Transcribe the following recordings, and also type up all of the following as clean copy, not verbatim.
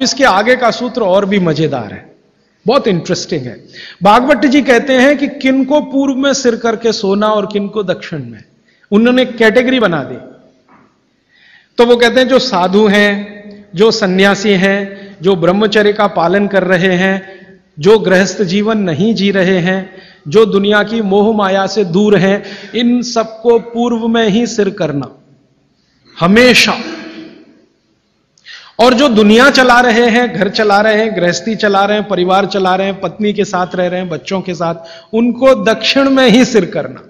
इसके आगे का सूत्र और भी मजेदार है, बहुत इंटरेस्टिंग है। भागवत जी कहते हैं कि किनको पूर्व में सिर करके सोना और किनको दक्षिण में, उन्होंने कैटेगरी बना दी। तो वो कहते हैं जो साधु हैं, जो सन्यासी हैं, जो ब्रह्मचर्य का पालन कर रहे हैं, जो गृहस्थ जीवन नहीं जी रहे हैं, जो दुनिया की मोह माया से दूर हैं, इन सबको पूर्व में ही सिर करना हमेशा। और जो दुनिया चला रहे हैं, घर चला रहे हैं, गृहस्थी चला रहे हैं, परिवार चला रहे हैं, पत्नी के साथ रह रहे हैं, बच्चों के साथ, उनको दक्षिण में ही सिर करना।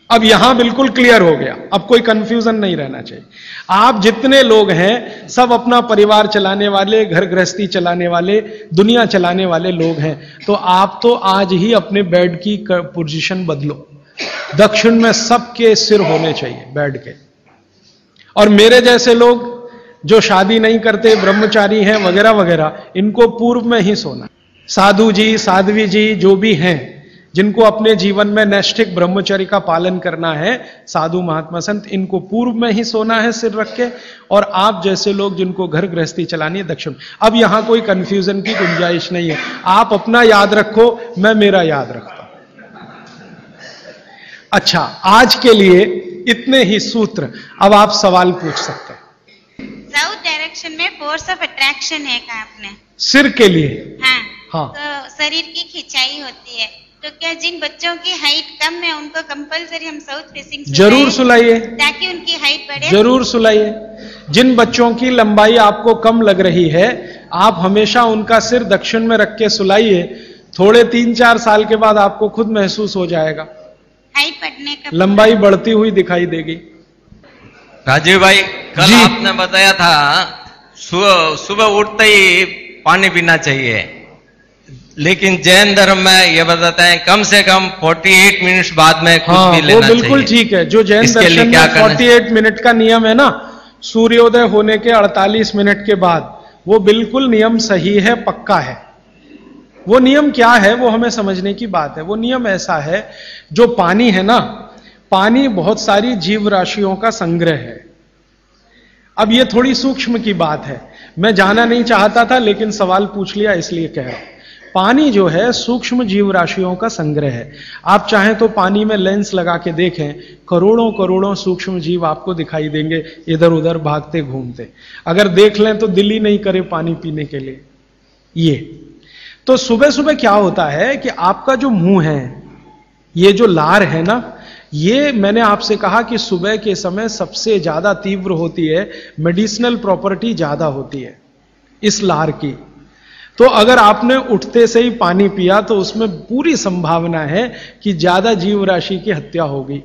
अब यहां बिल्कुल क्लियर हो गया, अब कोई कंफ्यूजन नहीं रहना चाहिए। आप जितने लोग हैं सब अपना परिवार चलाने वाले, घर गृहस्थी चलाने वाले, दुनिया चलाने वाले लोग हैं। तो आप तो आज ही अपने बेड की पोजीशन बदलो, दक्षिण में सबके सिर होने चाहिए बेड के। और मेरे जैसे लोग जो शादी नहीं करते, ब्रह्मचारी हैं वगैरह वगैरह, इनको पूर्व में ही सोना। साधु जी, साध्वी जी जो भी हैं, जिनको अपने जीवन में नैष्ठिक ब्रह्मचर्य का पालन करना है, साधु महात्मा संत, इनको पूर्व में ही सोना है सिर रख के। और आप जैसे लोग जिनको घर गृहस्थी चलानी है, दक्षिण। अब यहां कोई कंफ्यूजन की गुंजाइश नहीं है, आप अपना याद रखो, मैं मेरा याद रखता हूं। अच्छा, आज के लिए इतने ही सूत्र। अब आप सवाल पूछ सकते हैं। साउथ डायरेक्शन में फोर्स ऑफ अट्रैक्शन है कहा आपने, सिर के लिए? हाँ। तो शरीर की खिंचाई होती है, तो क्या जिन बच्चों की हाइट कम है उनको कंपलसरी हम साउथ फेसिंग जरूर सुलाइए, ताकि उनकी हाइट बढ़े? जरूर सुलाइए। जिन बच्चों की लंबाई आपको कम लग रही है, आप हमेशा उनका सिर दक्षिण में रख के सुलाइए। थोड़े 3-4 साल के बाद आपको खुद महसूस हो जाएगा, हाइट बढ़ने का, लंबाई बढ़ती हुई दिखाई देगी। राजीव भाई, कल आपने बताया था सुबह उठते ही पानी पीना चाहिए, लेकिन जैन धर्म में ये बताते हैं कम से कम 48 मिनट बाद में कुछ भी लेना चाहिए। वो बिल्कुल ठीक है। जो जैन दर्शन में 48 मिनट का नियम है ना, सूर्योदय होने के 48 मिनट के बाद, वो बिल्कुल नियम सही है, पक्का है। वो नियम क्या है वो हमें समझने की बात है। वो नियम ऐसा है, जो पानी है ना, पानी बहुत सारी जीव राशियों का संग्रह है। अब ये थोड़ी सूक्ष्म की बात है, मैं जाना नहीं चाहता था लेकिन सवाल पूछ लिया इसलिए कह रहा हूं। पानी जो है सूक्ष्म जीव राशियों का संग्रह है। आप चाहें तो पानी में लेंस लगा के देखें, करोड़ों करोड़ों सूक्ष्म जीव आपको दिखाई देंगे इधर उधर भागते घूमते। अगर देख लें तो दिल ही नहीं करे पानी पीने के लिए। ये तो सुबह सुबह क्या होता है कि आपका जो मुंह है, ये जो लार है ना, ये मैंने आपसे कहा कि सुबह के समय सबसे ज्यादा तीव्र होती है, मेडिसिनल प्रॉपर्टी ज्यादा होती है इस लार की। तो अगर आपने उठते से ही पानी पिया तो उसमें पूरी संभावना है कि ज्यादा जीव राशि की हत्या होगी।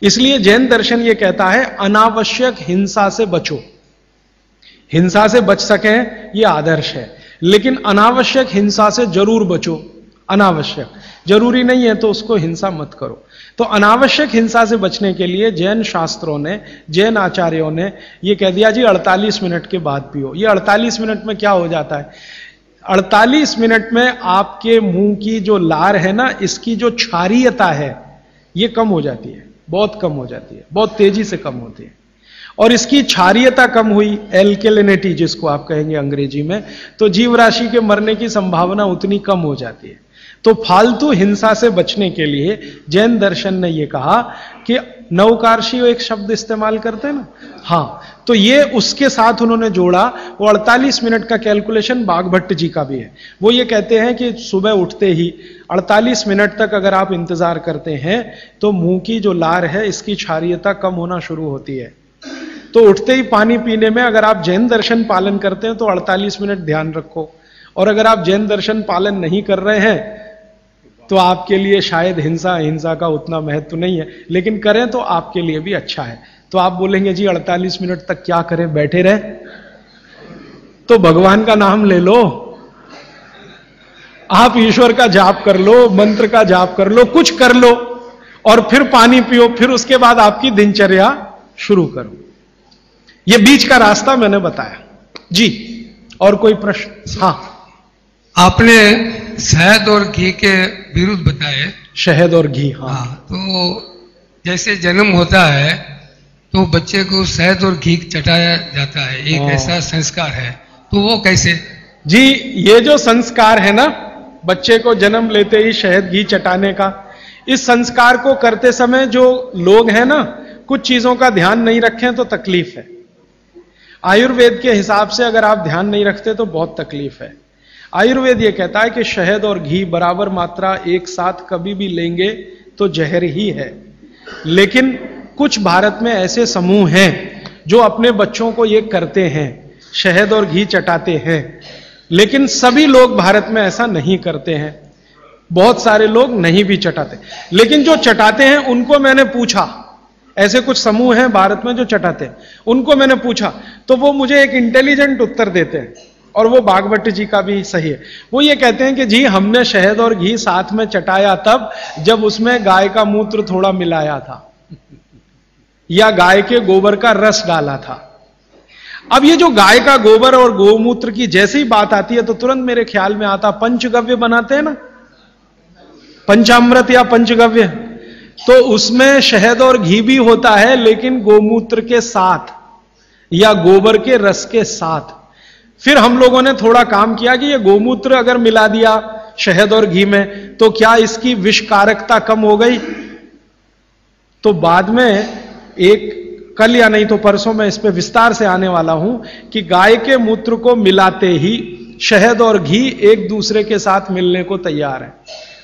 इसलिए जैन दर्शन यह कहता है अनावश्यक हिंसा से बचो। हिंसा से बच सकें यह आदर्श है, लेकिन अनावश्यक हिंसा से जरूर बचो। अनावश्यक, जरूरी नहीं है तो उसको हिंसा मत करो। तो अनावश्यक हिंसा से बचने के लिए जैन शास्त्रों ने, जैन आचार्यों ने यह कह दिया जी 48 मिनट के बाद पियो। ये 48 मिनट में क्या हो जाता है, 48 मिनट में आपके मुंह की जो लार है ना, इसकी जो क्षारीयता है ये कम हो जाती है, बहुत कम हो जाती है, बहुत तेजी से कम होती है। और इसकी क्षारीयता कम हुई, एल्केलिनिटी जिसको आप कहेंगे अंग्रेजी में, तो जीव राशि के मरने की संभावना उतनी कम हो जाती है। तो फालतू हिंसा से बचने के लिए जैन दर्शन ने यह कहा कि नवकार्षी एक शब्द इस्तेमाल करते हैं ना, हाँ, तो ये उसके साथ उन्होंने जोड़ा। वो 48 मिनट का कैलकुलेशन बागभट्ट जी का भी है। वो ये कहते हैं कि सुबह उठते ही 48 मिनट तक अगर आप इंतजार करते हैं तो मुंह की जो लार है इसकी क्षारीयता कम होना शुरू होती है। तो उठते ही पानी पीने में अगर आप जैन दर्शन पालन करते हैं तो 48 मिनट ध्यान रखो। और अगर आप जैन दर्शन पालन नहीं कर रहे हैं तो आपके लिए शायद हिंसा का उतना महत्व नहीं है, लेकिन करें तो आपके लिए भी अच्छा है। तो आप बोलेंगे जी 48 मिनट तक क्या करें, बैठे रहे? तो भगवान का नाम ले लो, आप ईश्वर का जाप कर लो, मंत्र का जाप कर लो, कुछ कर लो और फिर पानी पियो। फिर उसके बाद आपकी दिनचर्या शुरू करो। ये बीच का रास्ता मैंने बताया जी। और कोई प्रश्न? हाँ, आपने शहद और घी के विरुद्ध बताए। शहद और घी, हाँ। तो जैसे जन्म होता है तो बच्चे को शहद और घी चटाया जाता है, एक ऐसा संस्कार है, तो वो कैसे? जी, ये जो संस्कार है ना, बच्चे को जन्म लेते ही शहद घी चटाने का, इस संस्कार को करते समय जो लोग हैं ना, कुछ चीजों का ध्यान नहीं रखें तो तकलीफ है। आयुर्वेद के हिसाब से अगर आप ध्यान नहीं रखते तो बहुत तकलीफ है। आयुर्वेद ये कहता है कि शहद और घी बराबर मात्रा एक साथ कभी भी लेंगे तो जहर ही है। लेकिन कुछ भारत में ऐसे समूह हैं जो अपने बच्चों को ये करते हैं, शहद और घी चटाते हैं, लेकिन सभी लोग भारत में ऐसा नहीं करते हैं। बहुत सारे लोग नहीं भी चटाते, लेकिन जो चटाते हैं उनको मैंने पूछा, ऐसे कुछ समूह हैं भारत में जो चटाते हैं, उनको मैंने पूछा तो वो मुझे एक इंटेलिजेंट उत्तर देते हैं, और वो बागभट्ट जी का भी सही है। वो ये कहते हैं कि जी हमने शहद और घी साथ में चटाया तब जब उसमें गाय का मूत्र थोड़ा मिलाया था या गाय के गोबर का रस डाला था। अब ये जो गाय का गोबर और गोमूत्र की जैसे ही बात आती है तो तुरंत मेरे ख्याल में आता, पंचगव्य बनाते हैं ना, पंचामृत या पंचगव्य, तो उसमें शहद और घी भी होता है, लेकिन गोमूत्र के साथ या गोबर के रस के साथ। फिर हम लोगों ने थोड़ा काम किया कि ये गोमूत्र अगर मिला दिया शहद और घी में तो क्या इसकी विषकारकता कम हो गई? तो बाद में कल या नहीं तो परसों मैं इस पे विस्तार से आने वाला हूं कि गाय के मूत्र को मिलाते ही शहद और घी एक दूसरे के साथ मिलने को तैयार है,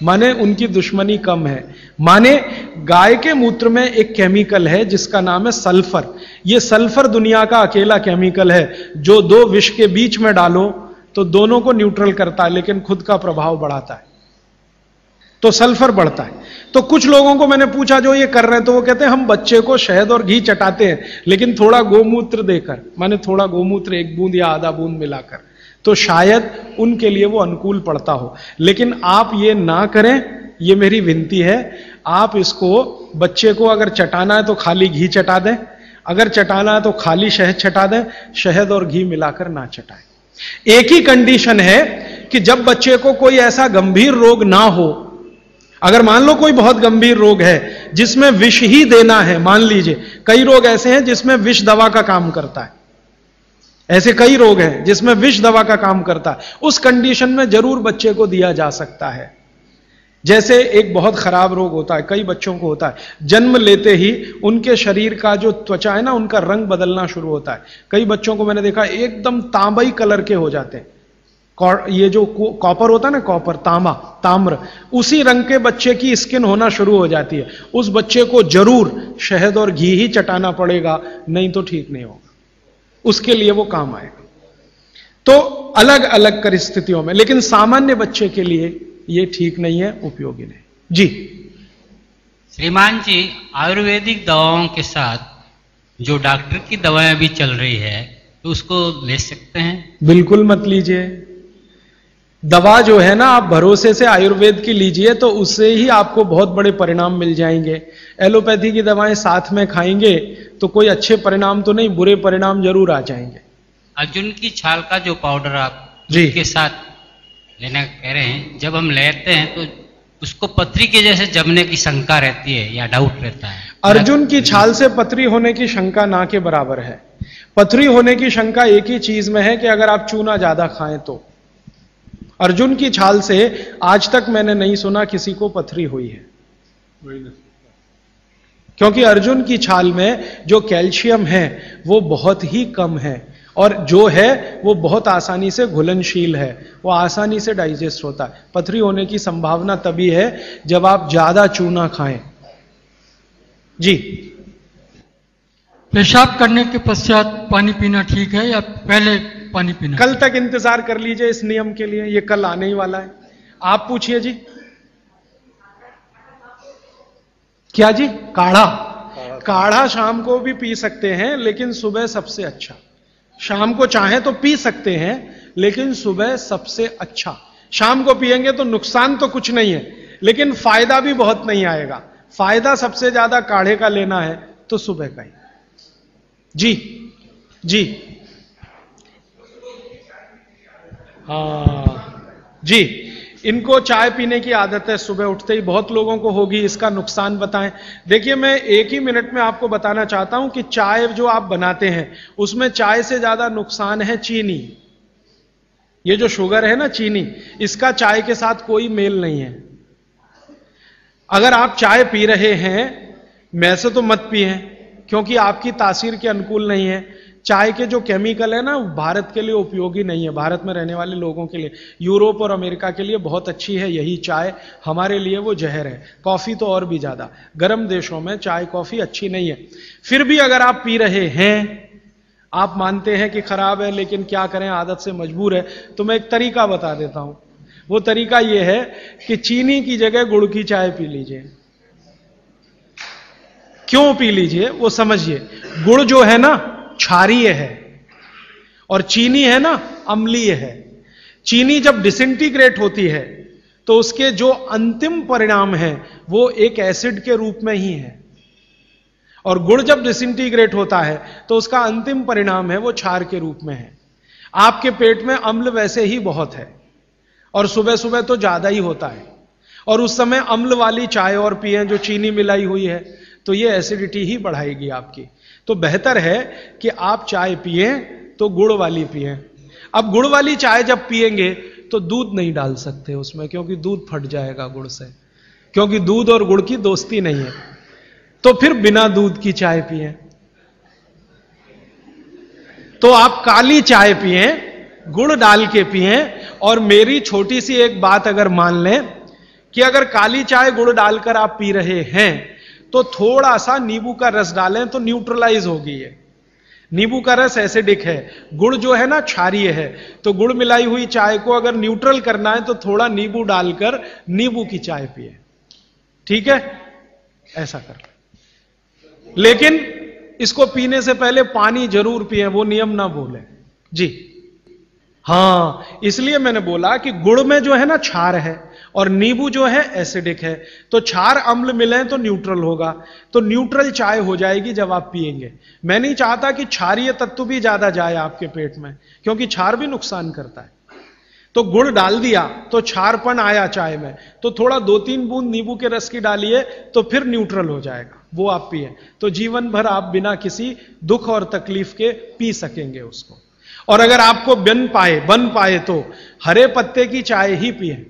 माने उनकी दुश्मनी कम है। माने गाय के मूत्र में एक केमिकल है जिसका नाम है सल्फर। ये सल्फर दुनिया का अकेला केमिकल है जो दो विष के बीच में डालो तो दोनों को न्यूट्रल करता है, लेकिन खुद का प्रभाव बढ़ाता है, तो सल्फर बढ़ता है। तो कुछ लोगों को मैंने पूछा जो ये कर रहे हैं, तो वो कहते हैं हम बच्चे को शहद और घी चटाते हैं, लेकिन थोड़ा गोमूत्र देकर, माने थोड़ा गोमूत्र एक बूंद या आधा बूंद मिलाकर, तो शायद उनके लिए वो अनुकूल पड़ता हो। लेकिन आप ये ना करें, ये मेरी विनती है। आप इसको, बच्चे को अगर चटाना है तो खाली घी चटा दें, अगर चटाना है तो खाली शहद चटा दें, शहद और घी मिलाकर ना चटाएं। एक ही कंडीशन है कि जब बच्चे को कोई ऐसा गंभीर रोग ना हो, अगर मान लो कोई बहुत गंभीर रोग है जिसमें विष ही देना है, मान लीजिए कई रोग ऐसे हैं जिसमें विष दवा का काम करता है, ऐसे कई रोग हैं जिसमें विष दवा का काम करता है, उस कंडीशन में जरूर बच्चे को दिया जा सकता है। जैसे एक बहुत खराब रोग होता है, कई बच्चों को होता है, जन्म लेते ही उनके शरीर का जो त्वचा है ना, उनका रंग बदलना शुरू होता है। कई बच्चों को मैंने देखा एकदम तांबई कलर के हो जाते हैं, ये जो कॉपर होता है ना, कॉपर, ताम्र, उसी रंग के बच्चे की स्किन होना शुरू हो जाती है। उस बच्चे को जरूर शहद और घी ही चटाना पड़ेगा, नहीं तो ठीक नहीं होगा, उसके लिए वो काम आएगा। तो अलग अलग परिस्थितियों में, लेकिन सामान्य बच्चे के लिए ये ठीक नहीं है, उपयोगी नहीं। जी श्रीमान जी, आयुर्वेदिक दवाओं के साथ जो डॉक्टर की दवाएं भी चल रही है तो उसको ले सकते हैं? बिल्कुल मत लीजिए। दवा जो है ना, आप भरोसे से आयुर्वेद की लीजिए तो उससे ही आपको बहुत बड़े परिणाम मिल जाएंगे। एलोपैथी की दवाएं साथ में खाएंगे तो कोई अच्छे परिणाम तो नहीं, बुरे परिणाम जरूर आ जाएंगे। अर्जुन की छाल का जो पाउडर आप जी के साथ लेना कह रहे हैं, जब हम लेते हैं तो उसको पथरी के जैसे जमने की शंका रहती है या डाउट रहता है? अर्जुन की छाल से पथरी होने की शंका ना के बराबर है। पथरी होने की शंका एक ही चीज में है कि अगर आप चूना ज्यादा खाएं तो। अर्जुन की छाल से आज तक मैंने नहीं सुना किसी को पथरी हुई है, क्योंकि अर्जुन की छाल में जो कैल्शियम है वो बहुत ही कम है, और जो है वो बहुत आसानी से घुलनशील है, वो आसानी से डाइजेस्ट होता है। पथरी होने की संभावना तभी है जब आप ज्यादा चूना खाएं। जी, पेशाब करने के पश्चात पानी पीना ठीक है या पहले पानी पीना? कल तक इंतजार कर लीजिए इस नियम के लिए, ये कल आने ही वाला है। आप पूछिए जी। क्या जी? काढ़ा शाम को भी पी सकते हैं, लेकिन सुबह सबसे अच्छा। शाम को चाहे तो पी सकते हैं, लेकिन सुबह सबसे अच्छा। शाम को पिएंगे तो नुकसान तो कुछ नहीं है, लेकिन फायदा भी बहुत नहीं आएगा। फायदा सबसे ज्यादा काढ़े का लेना है तो सुबह का ही। जी जी हाँ जी, इनको चाय पीने की आदत है सुबह उठते ही, बहुत लोगों को होगी, इसका नुकसान बताएं। देखिए मैं एक ही मिनट में आपको बताना चाहता हूं कि चाय जो आप बनाते हैं उसमें चाय से ज्यादा नुकसान है चीनी। ये जो शुगर है ना चीनी, इसका चाय के साथ कोई मेल नहीं है। अगर आप चाय पी रहे हैं, मैं से तो मत पिए क्योंकि आपकी तासीर के अनुकूल नहीं है। चाय के जो केमिकल है ना भारत के लिए उपयोगी नहीं है, भारत में रहने वाले लोगों के लिए। यूरोप और अमेरिका के लिए बहुत अच्छी है यही चाय, हमारे लिए वो जहर है। कॉफी तो और भी ज्यादा, गर्म देशों में चाय कॉफी अच्छी नहीं है। फिर भी अगर आप पी रहे हैं, आप मानते हैं कि खराब है लेकिन क्या करें आदत से मजबूर है, तो मैं एक तरीका बता देता हूं। वो तरीका यह है कि चीनी की जगह गुड़ की चाय पी लीजिए। क्यों पी लीजिए वो समझिए। गुड़ जो है ना क्षारीय है और चीनी है ना अम्लीय है। चीनी जब डिसइंटीग्रेट होती है तो उसके जो अंतिम परिणाम है वो एक एसिड के रूप में ही है, और गुड़ जब डिसइंटीग्रेट होता है तो उसका अंतिम परिणाम है वो क्षार के रूप में है। आपके पेट में अम्ल वैसे ही बहुत है और सुबह सुबह तो ज्यादा ही होता है, और उस समय अम्ल वाली चाय और पिए जो चीनी मिलाई हुई है तो ये एसिडिटी ही बढ़ाएगी आपकी। तो बेहतर है कि आप चाय पिए तो गुड़ वाली पिए। अब गुड़ वाली चाय जब पिएंगे तो दूध नहीं डाल सकते उसमें, क्योंकि दूध फट जाएगा गुड़ से, क्योंकि दूध और गुड़ की दोस्ती नहीं है। तो फिर बिना दूध की चाय पिए। तो आप काली चाय पिए, गुड़ डाल के पिए। और मेरी छोटी सी एक बात अगर मान लें कि अगर काली चाय गुड़ डालकर आप पी रहे हैं तो थोड़ा सा नींबू का रस डालें तो न्यूट्रलाइज होगी ये। नींबू का रस एसिडिक है, गुड़ जो है ना क्षारीय है, तो गुड़ मिलाई हुई चाय को अगर न्यूट्रल करना है तो थोड़ा नींबू डालकर नींबू की चाय पिए। ठीक है, ऐसा कर। लेकिन इसको पीने से पहले पानी जरूर पिए, वो नियम ना भूलें जी। हां, इसलिए मैंने बोला कि गुड़ में जो है ना क्षार है और नींबू जो है एसिडिक है, तो क्षार अम्ल मिले तो न्यूट्रल होगा, तो न्यूट्रल चाय हो जाएगी जब आप पिएंगे। मैं नहीं चाहता कि क्षारीय तत्व भी ज्यादा जाए आपके पेट में, क्योंकि क्षार भी नुकसान करता है। तो गुड़ डाल दिया तो क्षारपन आया चाय में, तो थोड़ा 2-3 बूंद नींबू के रस की डालिए तो फिर न्यूट्रल हो जाएगा, वो आप पिए। तो जीवन भर आप बिना किसी दुख और तकलीफ के पी सकेंगे उसको। और अगर आपको बन पाए तो हरे पत्ते की चाय ही पिए।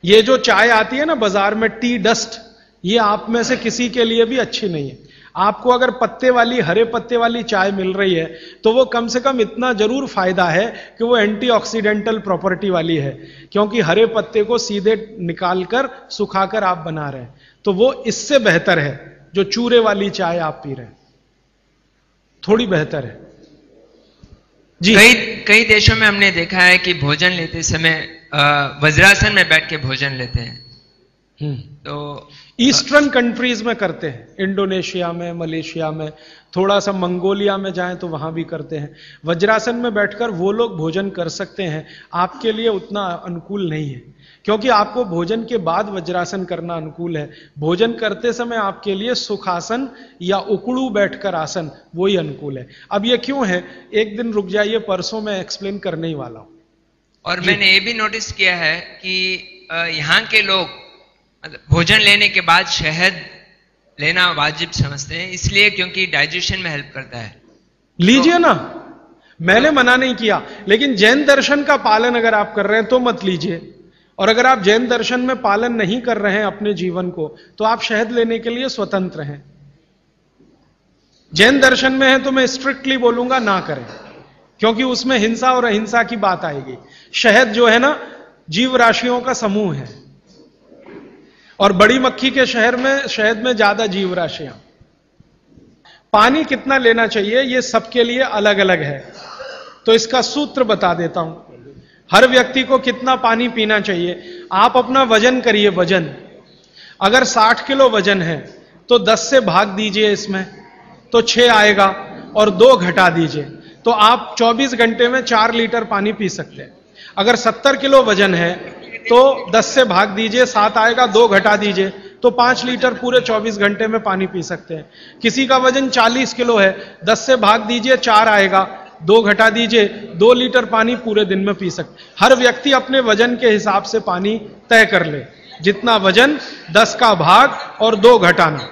ये जो चाय आती है ना बाजार में टी डस्ट, ये आप में से किसी के लिए भी अच्छी नहीं है। आपको अगर पत्ते वाली, हरे पत्ते वाली चाय मिल रही है तो वो कम से कम इतना जरूर फायदा है कि वो एंटीऑक्सीडेंटल प्रॉपर्टी वाली है, क्योंकि हरे पत्ते को सीधे निकालकर सुखाकर आप बना रहे हैं। तो वो इससे बेहतर है जो चूरे वाली चाय आप पी रहे हैं, थोड़ी बेहतर है जी। कई देशों में हमने देखा है कि भोजन लेते समय वज्रासन में बैठ के भोजन लेते हैं। तो ईस्टर्न कंट्रीज में करते हैं, इंडोनेशिया में, मलेशिया में, थोड़ा सा मंगोलिया में जाएं तो वहां भी करते हैं। वज्रासन में बैठकर वो लोग भोजन कर सकते हैं, आपके लिए उतना अनुकूल नहीं है, क्योंकि आपको भोजन के बाद वज्रासन करना अनुकूल है। भोजन करते समय आपके लिए सुखासन या उकड़ू बैठकर आसन वही अनुकूल है। अब ये क्यों है, एक दिन रुक जाइए, परसों मैं एक्सप्लेन करने ही वाला हूं। और मैंने ये भी नोटिस किया है कि यहाँ के लोग भोजन लेने के बाद शहद लेना वाजिब समझते हैं, इसलिए क्योंकि डाइजेशन में हेल्प करता है। लीजिए ना, मैंने मना नहीं किया, लेकिन जैन दर्शन का पालन अगर आप कर रहे हैं तो मत लीजिए। और अगर आप जैन दर्शन में पालन नहीं कर रहे हैं अपने जीवन को, तो आप शहद लेने के लिए स्वतंत्र हैं। जैन दर्शन में है तो मैं स्ट्रिक्टली बोलूंगा ना करें, क्योंकि उसमें हिंसा और अहिंसा की बात आएगी। शहद जो है ना जीव राशियों का समूह है, और बड़ी मक्खी के शहद में ज्यादा जीव राशियां। पानी कितना लेना चाहिए ये सबके लिए अलग अलग है, तो इसका सूत्र बता देता हूं। हर व्यक्ति को कितना पानी पीना चाहिए, आप अपना वजन करिए। वजन अगर 60 किलो वजन है तो 10 से भाग दीजिए इसमें, तो 6 आएगा, और 2 घटा दीजिए, तो आप 24 घंटे में 4 लीटर पानी पी सकते हैं। अगर 70 किलो वजन है तो 10 से भाग दीजिए, 7 आएगा, 2 घटा दीजिए, तो 5 लीटर पूरे 24 घंटे में पानी पी सकते हैं। किसी का वजन 40 किलो है, 10 से भाग दीजिए, 4 आएगा, 2 घटा दीजिए, 2 लीटर पानी पूरे दिन में पी सकते। हर व्यक्ति अपने वजन के हिसाब से पानी तय कर ले, जितना वजन 10 का भाग और 2 घटाना।